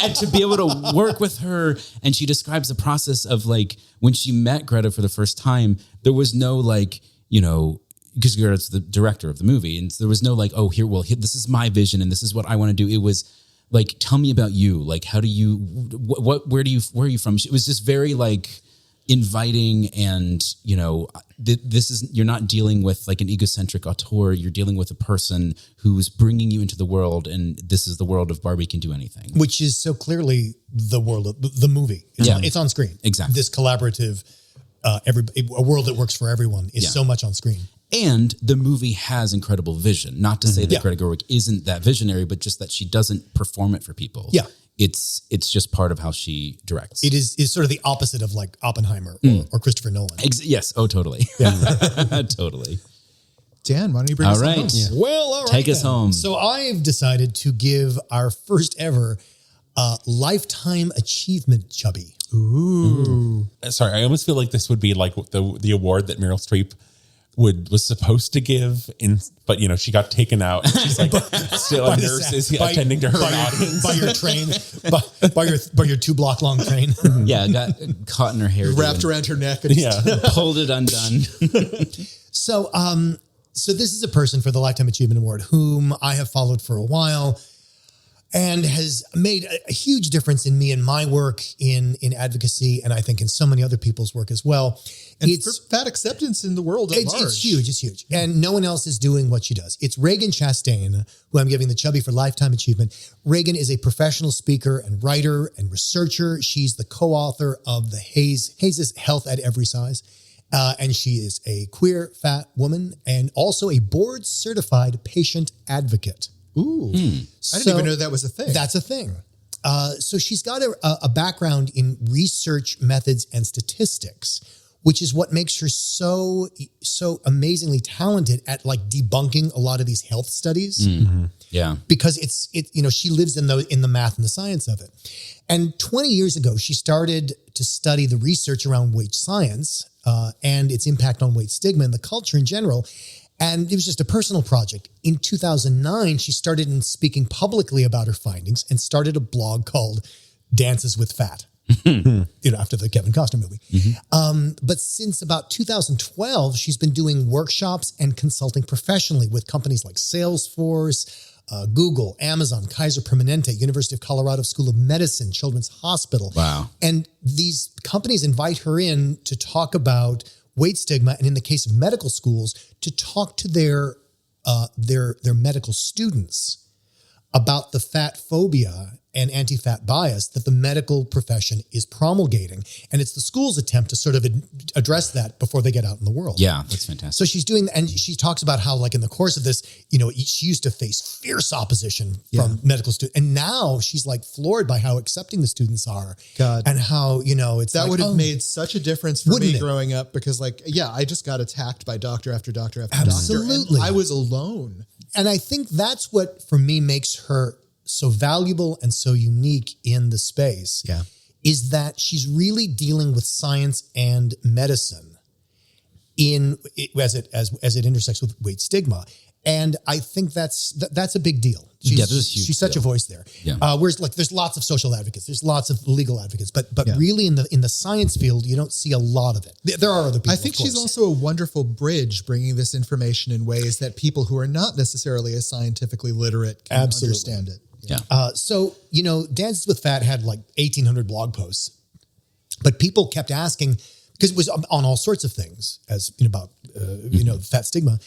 and to be able to work with her. And she describes the process of like, when she met Greta for the first time, there was no like, because Greta's the director of the movie. And there was no like, oh, this is my vision and this is what I want to do. It was like, tell me about you. Like, how do you, where are you from? It was just very like inviting and, you're not dealing with like an egocentric auteur. You're dealing with a person who's bringing you into the world. And this is the world of Barbie Can Do Anything. Which is so clearly the world of the movie. It's on screen. Exactly. This collaborative, a world that works for everyone is so much on screen. And the movie has incredible vision. Not to say that Greta Gerwig isn't that visionary, but just that she doesn't perform it for people. Yeah. It's just part of how she directs. It is sort of the opposite of like Oppenheimer or Christopher Nolan. Yes. Oh, totally. Totally. Dan, why don't you bring us All right. home? Well, all right. Take us then. home. So I've decided to give our first ever lifetime achievement chubby. Sorry, I almost feel like this would be like the award that Meryl Streep was supposed to give, but she got taken out. She's like still a nurse is attending to her audience by your train, by your 2 block long train. Yeah. Got caught in her hair. Wrapped around her neck. And Pulled it undone. So this is a person for the Lifetime Achievement Award whom I have followed for a while and has made a huge difference in me and my work in advocacy, and I think in so many other people's work as well. And for fat acceptance in the world at large. It's huge. It's huge. And no one else is doing what she does. It's Reagan Chastain, who I'm giving the Chubby for Lifetime Achievement. Reagan is a professional speaker and writer and researcher. She's the co-author of the Hayes' Health at Every Size. And she is a queer fat woman and also a board certified patient advocate. Ooh. I didn't even know that was a thing. That's a thing. So she's got a background in research methods and statistics, which is what makes her so amazingly talented at like debunking a lot of these health studies. Yeah. Because she lives in the math and the science of it. And 20 years ago, she started to study the research around weight science and its impact on weight stigma and the culture in general. And it was just a personal project. In 2009, she started in speaking publicly about her findings and started a blog called Dances with Fat, after the Kevin Costner movie. But since about 2012, she's been doing workshops and consulting professionally with companies like Salesforce, Google, Amazon, Kaiser Permanente, University of Colorado School of Medicine, Children's Hospital. Wow. And these companies invite her in to talk about weight stigma, and in the case of medical schools, to talk to their medical students about the fat phobia and anti-fat bias that the medical profession is promulgating. And it's the school's attempt to sort of address that before they get out in the world. Yeah, that's fantastic. So she's doing, and she talks about how, like, in the course of this, she used to face fierce opposition from medical students. And now she's like floored by how accepting the students are. God. And how, it's that like, would have made such a difference for me Wouldn't it? growing up because, I just got attacked by doctor after doctor after Absolutely. doctor. And I was alone. And I think that's what, for me, makes her so valuable and so unique in the space. Yeah. Is that she's really dealing with science and medicine as it intersects with weight stigma. And I think that's a big deal. There's a huge she's such a voice there. Yeah. Whereas, like, there's lots of social advocates, there's lots of legal advocates, but really in the science field, you don't see a lot of it. There are other people. I think she's also a wonderful bridge bringing this information in ways that people who are not necessarily as scientifically literate can understand it. Yeah. So, Dances with Fat had like 1,800 blog posts, but people kept asking, because it was on all sorts of things, as about, fat stigma.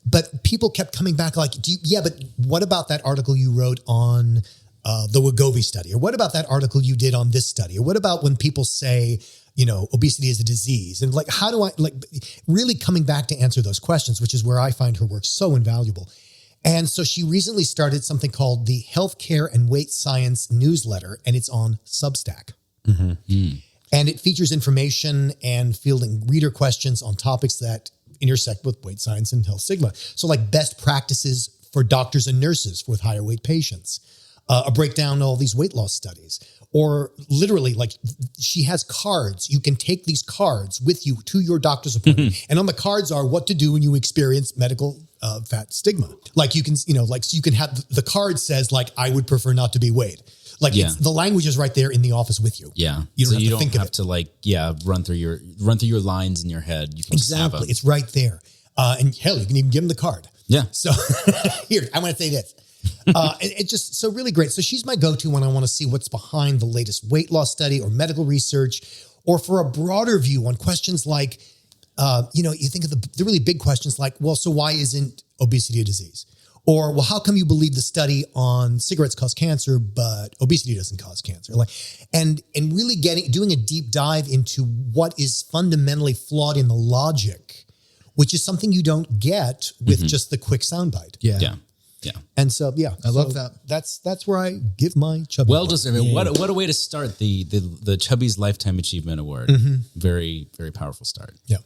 But people kept coming back like, but what about that article you wrote on the Wegovy study? Or what about that article you did on this study? Or what about when people say, obesity is a disease? And like, how do I, really coming back to answer those questions, which is where I find her work so invaluable. And so she recently started something called the Healthcare and Weight Science newsletter, and it's on Substack. Mm-hmm. Mm. And it features information and fielding reader questions on topics that intersect with weight science and health stigma. So like best practices for doctors and nurses with higher weight patients, a breakdown of all these weight loss studies, or literally like she has cards. You can take these cards with you to your doctor's appointment. And on the cards are what to do when you experience medical fat stigma. Like you can, so you can have the card says like, I would prefer not to be weighed. Like the language is right there in the office with you. Yeah. You don't have to think of it. Run through your lines in your head. You can exactly. It's right there. And hell, you can even give them the card. Yeah. So here, I want to say this. It's just so really great. So she's my go-to when I want to see what's behind the latest weight loss study or medical research, or for a broader view on questions like, you think of the really big questions like, well, so why isn't obesity a disease? Or, well, how come you believe the study on cigarettes cause cancer, but obesity doesn't cause cancer? And really doing a deep dive into what is fundamentally flawed in the logic, which is something you don't get with just the quick soundbite. Yeah. And so, I love that. That's where I give my Chubby Well Award. deserved. Yeah. What a way to start the Chubbies Lifetime Achievement Award. Mm-hmm. Very, very powerful start. Yeah.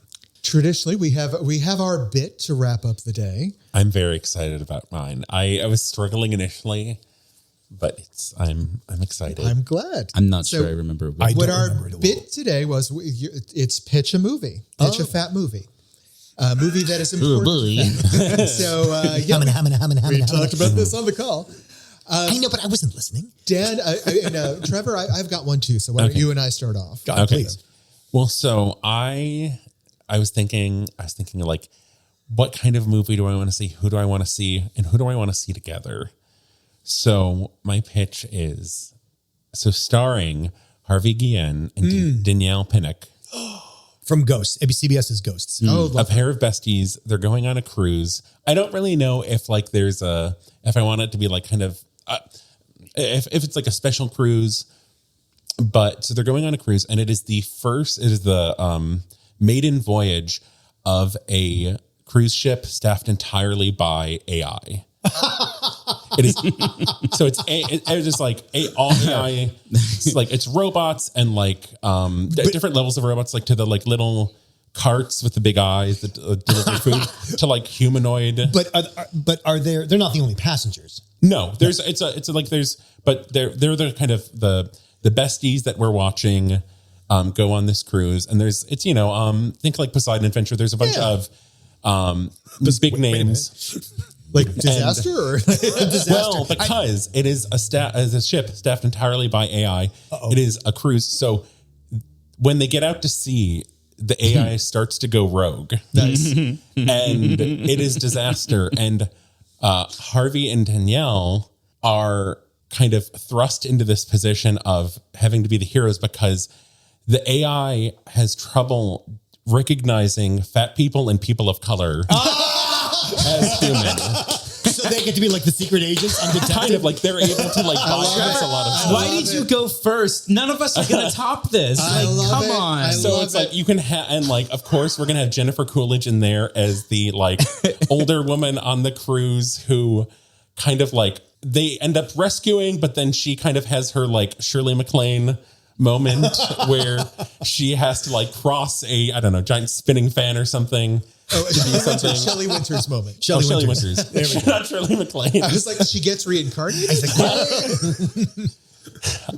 Traditionally, we have our bit to wrap up the day. I'm very excited about mine. I was struggling initially, but I'm excited. I'm glad. I'm not sure I remember. What our bit today was, it's pitch a movie, pitch a fat movie. A movie that is important. So, we talked about this on the call. I know, but I wasn't listening. Dan, Trevor, I've got one too. So why don't you and I start off? God, please. Well, so I was thinking like, what kind of movie do I want to see? Who do I want to see? And who do I want to see together? So my pitch is, starring Harvey Guillen and Danielle Pinnock. From Ghosts, CBS's Ghosts. A pair of besties. They're going on a cruise. I don't really know if if I want it to be like kind of, if it's like a special cruise, but so they're going on a cruise, and it is the maiden voyage of a cruise ship staffed entirely by AI. It is so it's just like all AI. It's like it's robots and different levels of robots, like to the like little carts with the big eyes that deliver food to like humanoid. But are they're not the only passengers? No, they're the kind of the besties that we're watching go on this cruise, and think like Poseidon Adventure. There's a bunch of big names. Like disaster or disaster? Well, because it is a ship staffed entirely by AI. Uh-oh. It is a cruise. So when they get out to sea, the AI starts to go rogue. Nice. And it is disaster. And Harvey and Danielle are kind of thrust into this position of having to be the heroes because the AI has trouble recognizing fat people and people of color as human. So they get to be like the secret agents, undetected. Kind of like they're able to like bypass a lot of stuff. Why did you go first? None of us are going to top this. Come on. So it's like you can have, and like, of course, we're going to have Jennifer Coolidge in there as the like older woman on the cruise who kind of like they end up rescuing, but then she kind of has her like Shirley MacLaine moment where she has to like cross a, I don't know, giant spinning fan or something. Shelley Winters moment. Shelley Winters. There we go. Not Shirley MacLaine. I was like, she gets reincarnated. I was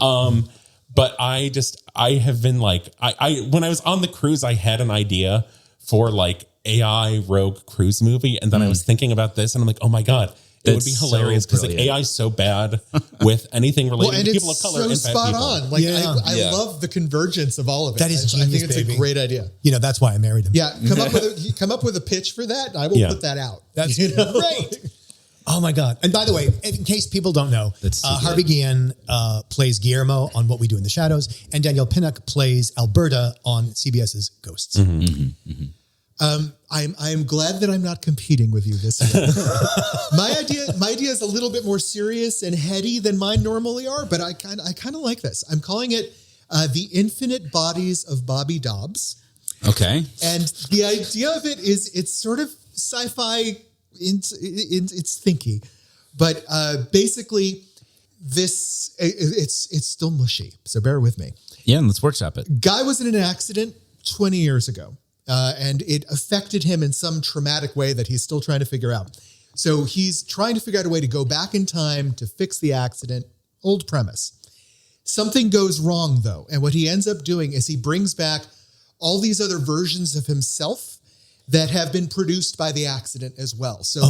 like, but I have been like, I when I was on the cruise, I had an idea for like AI rogue cruise movie. And then I was thinking about this and I'm like, oh my God, it would be hilarious because like AI is so bad with anything related to people of color and fat people. On. Like I love the convergence of all of it. That is genius, I think it's a great idea. You know, that's why I married him. Yeah, come up with a pitch for that. And I will put that out. That's great. Oh my God. And by the way, in case people don't know, Harvey Guillen plays Guillermo on What We Do in the Shadows, and Danielle Pinnock plays Alberta on CBS's Ghosts. I'm glad that I'm not competing with you this year. my idea is a little bit more serious and heady than mine normally are, but I kind of like this. I'm calling it The Infinite Bodies of Bobby Dobbs. Okay. And the idea of it is it's sort of sci-fi, it's thinky, but basically it's still mushy. So bear with me. Yeah, let's workshop it. Guy was in an accident 20 years ago. And it affected him in some traumatic way that he's still trying to figure out. So he's trying to figure out a way to go back in time to fix the accident. Old premise. Something goes wrong, though. And what he ends up doing is he brings back all these other versions of himself that have been produced by the accident as well. So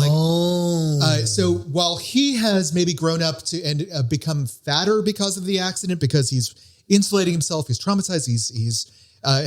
so while he has maybe grown up and become fatter because of the accident, because he's insulating himself, he's traumatized, he's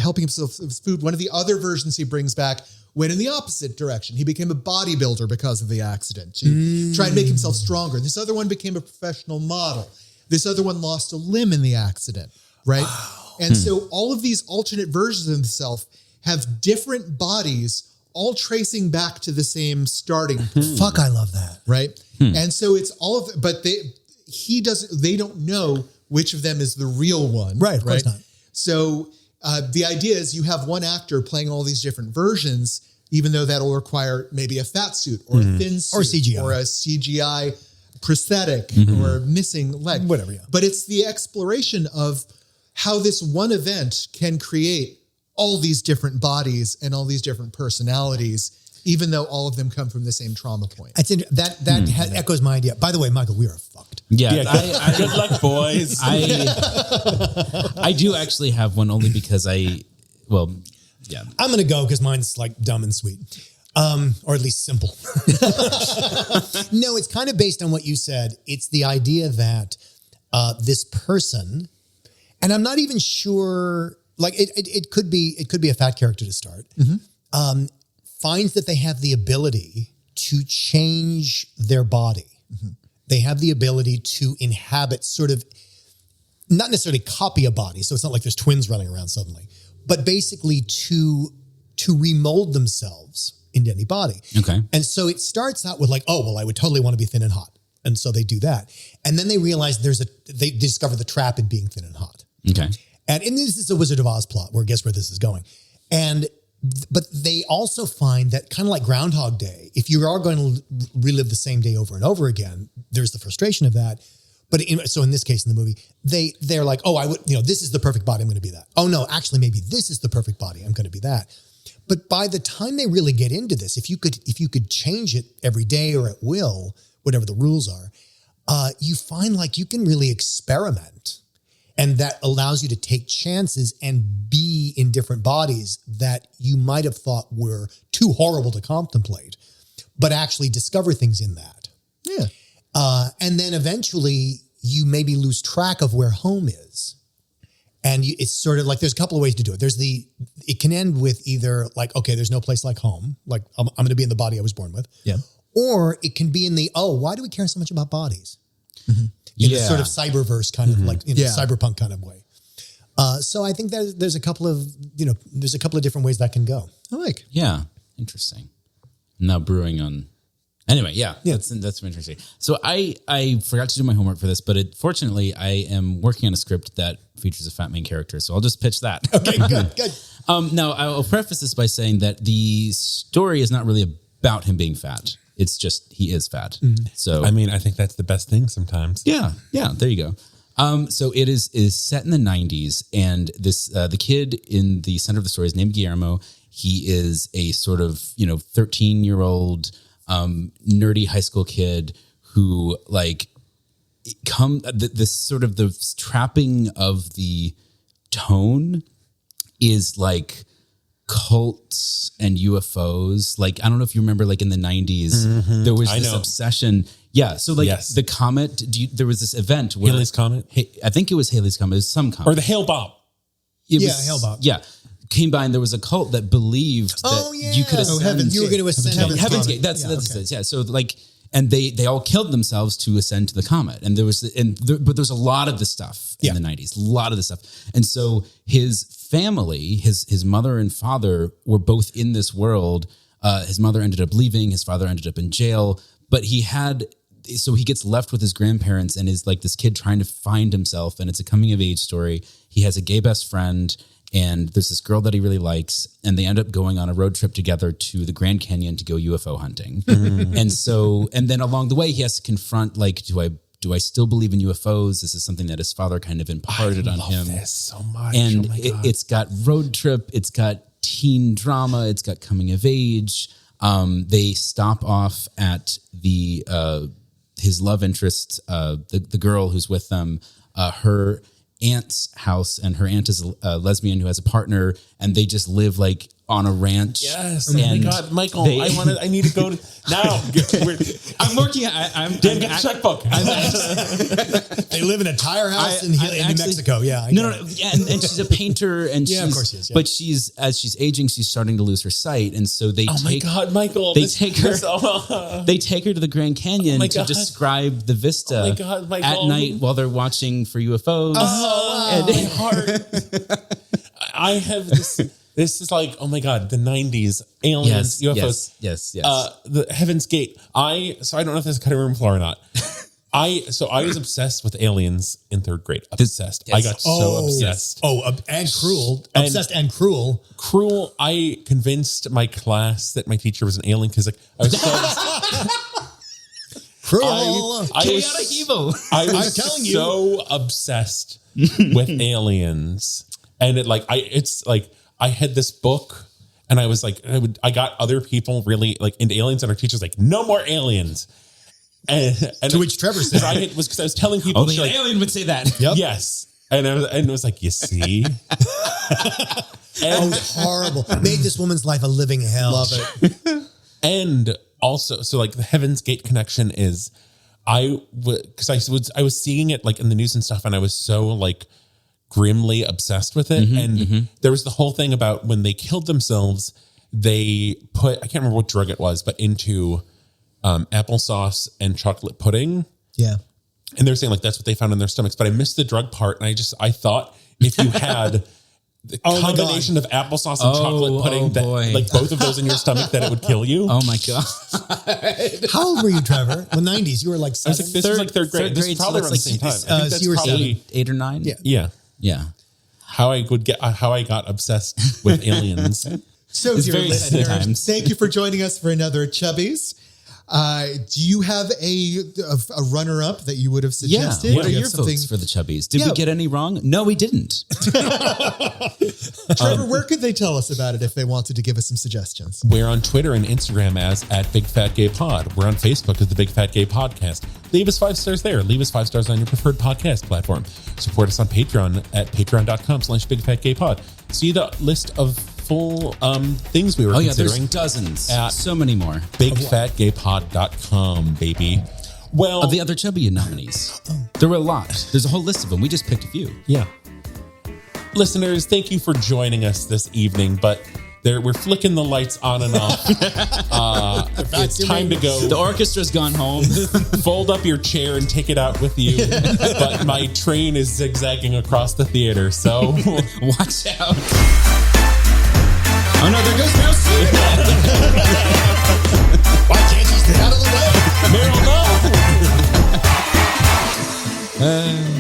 helping himself with food. One of the other versions he brings back went in the opposite direction. He became a bodybuilder because of the accident. He tried to make himself stronger. This other one became a professional model. This other one lost a limb in the accident, right? Wow. And so all of these alternate versions of himself have different bodies, all tracing back to the same starting point. Fuck, I love that. Right? And so it's all of it, but they don't know which of them is the real one. Right, of course not. So the idea is you have one actor playing all these different versions, even though that'll require maybe a fat suit or a thin suit or CGI or a CGI prosthetic or missing leg, whatever. Yeah. But it's the exploration of how this one event can create all these different bodies and all these different personalities, even though all of them come from the same trauma point. That echoes my idea. By the way, Michael, we are fucked. Yeah. Good luck, boys. I do actually have one only because I'm going to go because mine's like dumb and sweet. Or at least simple. No, it's kind of based on what you said. It's the idea that this person, and I'm not even sure, like it could be a fat character to start, finds that they have the ability to change their body. They have the ability to inhabit sort of, not necessarily copy a body, so it's not like there's twins running around suddenly, but basically to remold themselves into any body. Okay. And so it starts out with like, oh, well, I would totally want to be thin and hot. And so they do that. And then they realize they discover the trap in being thin and hot. Okay. And this is a Wizard of Oz plot where guess where this is going. But they also find that kind of like Groundhog Day, if you are going to relive the same day over and over again, there's the frustration of that. But so in this case, in the movie, they're like, oh, I would, this is the perfect body. I'm going to be that. Oh no, actually, maybe this is the perfect body. I'm going to be that. But by the time they really get into this, if you could change it every day or at will, whatever the rules are, you find like you can really experiment. And that allows you to take chances and be in different bodies that you might have thought were too horrible to contemplate, but actually discover things in that. Yeah. And then eventually you maybe lose track of where home is. And it's sort of like, there's a couple of ways to do it. It can end with either like, okay, there's no place like home. Like I'm going to be in the body I was born with. Yeah. or it can be in the, why do we care so much about bodies? In this sort of cyberverse kind of like, cyberpunk kind of way. So I think there's a couple of different ways that can go. Yeah. Interesting. Now brewing on. Anyway, that's interesting. So I forgot to do my homework for this, but fortunately I am working on a script that features a fat main character. So I'll just pitch that. Okay, good. Now I'll preface this by saying that the story is not really about him being fat. It's just he is fat. Mm-hmm. So I mean, I think that's the best thing sometimes. Yeah. There you go. So it is set in the 90s, and this the kid in the center of the story is named Guillermo. He is a sort of 13-year-old nerdy high school kid who this sort of the trapping of the tone is like cults and UFOs. Like, I don't know if you remember, like in the 90s, there was this obsession. Yeah. So the comet, there was this event where Halley's Comet. I think it was Halley's Comet. It was some comet. Or the Hale Bob. Hale Bob. Yeah. Came by, and there was a cult that believed that you could ascend. You were going to ascend Heaven's Gate. That's it. Yeah. So and they all killed themselves to ascend to the comet. And but there's a lot of this stuff in the 90s, a lot of this stuff. And so his family, his mother and father were both in this world. His mother ended up leaving. His father ended up in jail, but he gets left with his grandparents and is like this kid trying to find himself. And it's a coming of age story. He has a gay best friend, and there's this girl that he really likes, and they end up going on a road trip together to the Grand Canyon to go UFO hunting. And then along the way, he has to confront, do I still believe in UFOs? This is something that his father kind of imparted on him. This so much. And it's got road trip, it's got teen drama, it's got coming of age. They stop off at his love interest, the girl who's with them, her aunt's house, and her aunt is a lesbian who has a partner, and they just live like on a ranch. Yes. Oh my God, Michael, I need to go now. I'm working. Dan, get the checkbook. They live in a tire house in New Mexico. Yeah. No. Yeah, and she's a painter, and of course she is. Yeah. But as she's aging, she's starting to lose her sight, and so they my God, Michael, they take her to the Grand Canyon to describe the vista at night while they're watching for UFOs. Oh, wow. And heart. I have this. This is like, oh my God, the 90s, aliens, UFOs. Yes. The Heaven's Gate. I don't know if this is cutting room floor or not. I was obsessed with aliens in third grade. Obsessed. Yes. I got so obsessed. And cruel. Obsessed and cruel. Cruel. I convinced my class that my teacher was an alien because I was so cruel. Chaotic evil. I was so obsessed with aliens. And I had this book, and I was like, I got other people really like into aliens, and our teacher's like, no more aliens. And to which Trevor said, because I was telling people, only an alien would say that. Yep. Yes, and it was like, you see, and horrible. Made this woman's life a living hell. Love it. And also, so like the Heaven's Gate connection is, because I was seeing it like in the news and stuff, and I was so like grimly obsessed with it. There was the whole thing about when they killed themselves, they put, I can't remember what drug it was, but into applesauce and chocolate pudding. Yeah. And they're saying like, that's what they found in their stomachs. But I missed the drug part. And I thought if you had the combination of applesauce and chocolate pudding, that like both of those in your stomach, that it would kill you. Oh my God. How old were you, Trevor? In the 90s, you were like 7? This was like third grade. This is probably around the same time. I think that's you were probably 8 or 9. Yeah. How I got obsessed with aliens. So, It's dear very listeners, times. thank you for joining us for another Chubbies. Do you have a runner-up that you would have suggested? What are Do you your have something? votes for the Chubbies? Did we get any wrong? No, we didn't. Trevor, where could they tell us about it if they wanted to give us some suggestions? We're on Twitter and Instagram as @BigFatGayPod. We're on Facebook as the Big Fat Gay Podcast. Leave us 5 stars there. Leave us 5 stars on your preferred podcast platform. Support us on Patreon at patreon.com/BigFatGayPod. See the list of full things we were considering. There's dozens. At So many more. BigFatGayPod.com, baby. Well, Of the other Chubby nominees. There were a lot. There's a whole list of them. We just picked a few. yeah. Listeners, thank you for joining us this evening, but we're flicking the lights on and off. It's time to go. The orchestra's gone home. Fold up your chair and take it out with you. But my train is zigzagging across the theater, so watch out. Oh no, there goes Meryl Streep. Why can't you stay out of the way? Meryl, no!